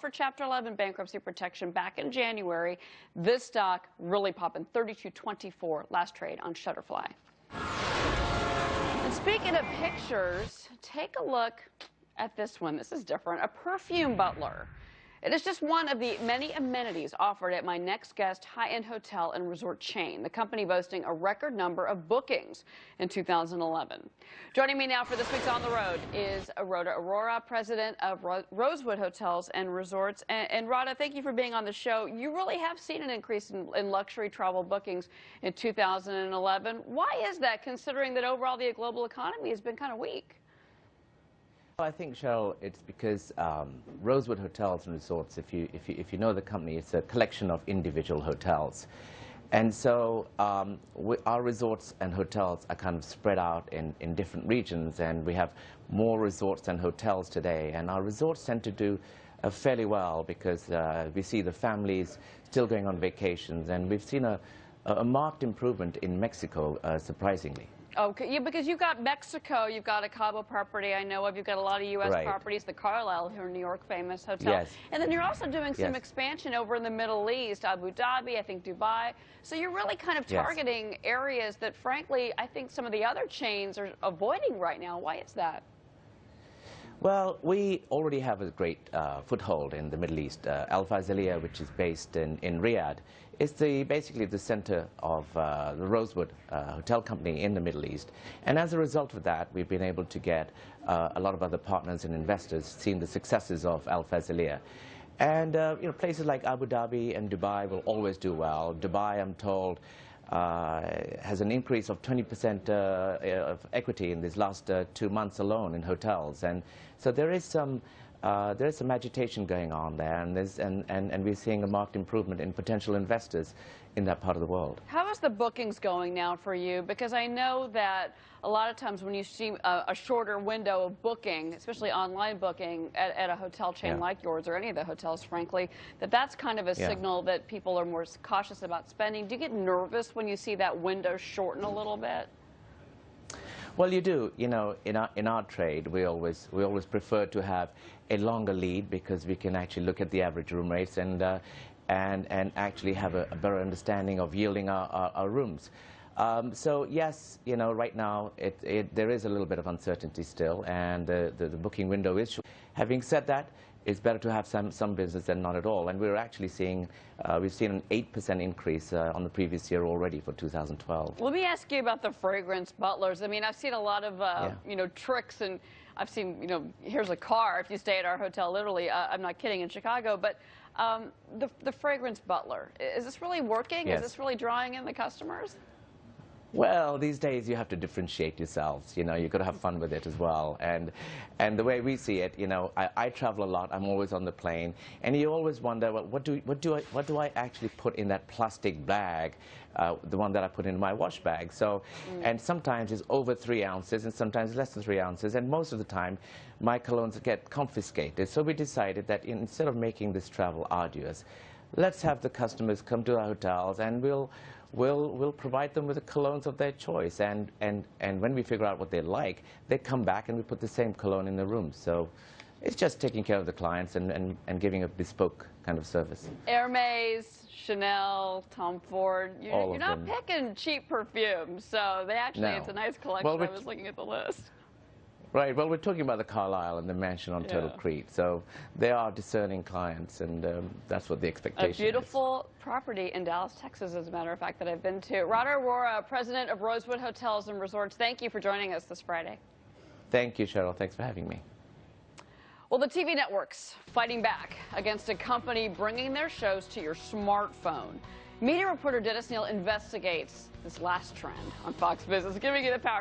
for Chapter 11 bankruptcy protection back in January. This stock really popping, 32.24 last trade on Shutterfly. And speaking of pictures, take a look at this one. This is different. A perfume butler. It is just one of the many amenities offered at my next guest high-end hotel and resort chain, the company boasting a record number of bookings in 2011. Joining me now for this week's On the Road is Rhoda Aurora, president of Rosewood Hotels and Resorts. And Rhoda, thank you for being on the show. You really have seen an increase in luxury travel bookings in 2011. Why is that, considering that overall the global economy has been kind of weak? I think, Cheryl, it's because Rosewood Hotels and Resorts, if you know the company, it's a collection of individual hotels. And so our resorts and hotels are kind of spread out in different regions, and we have more resorts than hotels today. And our resorts tend to do fairly well because we see the families still going on vacations, and we've seen a marked improvement in Mexico, surprisingly. Okay, yeah, because you've got Mexico, you've got a Cabo property I know of, you've got a lot of U.S. Right. properties, the Carlisle here in New York, famous hotel. Yes. And then you're also doing some Yes. expansion over in the Middle East, Abu Dhabi, I think Dubai. So you're really kind of targeting areas that, frankly, I think some of the other chains are avoiding right now. Why is that? Well, we already have a great foothold in the Middle East. Al Faziliya, which is based in Riyadh, is basically the center of the Rosewood Hotel Company in the Middle East. And as a result of that, we've been able to get a lot of other partners and investors seeing the successes of Al Faziliya. And places like Abu Dhabi and Dubai will always do well. Dubai, I'm told, has an increase of 20% of equity in these last 2 months alone in hotels, and so there is some agitation going on there, and we're seeing a marked improvement in potential investors in that part of the world. How is the bookings going now for you? Because I know that a lot of times when you see a shorter window of booking, especially online booking at a hotel chain like yours or any of the hotels, frankly, that's kind of a signal that people are more cautious about spending. Do you get nervous when you see that window shorten a little bit? Well, you do. You know, in our trade, we always prefer to have a longer lead because we can actually look at the average room rates and actually have a better understanding of yielding our rooms. So yes, right now there is a little bit of uncertainty still, and the booking window is short. Having said that, it's better to have some business than not at all. And we're actually seeing, we've seen an 8% increase on the previous year already for 2012. Let me ask you about the fragrance butlers. I mean, I've seen a lot of, tricks, and I've seen, here's a car if you stay at our hotel, literally, I'm not kidding, in Chicago, but the fragrance butler, is this really working? Yes. Is this really drawing in the customers? Well, these days you have to differentiate yourselves. You've got to have fun with it as well. And the way we see it, I travel a lot. I'm always on the plane, and you always wonder, well, what do I actually put in that plastic bag, the one that I put in my wash bag? So, and sometimes it's over 3 ounces, and sometimes less than 3 ounces, and most of the time my colognes get confiscated. So we decided that instead of making this travel arduous, let's have the customers come to our hotels, and we'll provide them with the colognes of their choice. And when we figure out what they like, they come back and we put the same cologne in the room. So it's just taking care of the clients and giving a bespoke kind of service. Hermes, Chanel, Tom Ford, you're not them. picking cheap perfumes. So they actually, No. It's a nice collection. Well, I was looking at the list. Right. Well, we're talking about the Carlisle and the mansion on Turtle Creek. So they are discerning clients, and that's what the expectation is. A beautiful property in Dallas, Texas, as a matter of fact, that I've been to. Rhoda Aurora, president of Rosewood Hotels and Resorts, thank you for joining us this Friday. Thank you, Cheryl. Thanks for having me. Well, the TV networks fighting back against a company bringing their shows to your smartphone. Media reporter Dennis Neal investigates this last trend on Fox Business, giving you the power.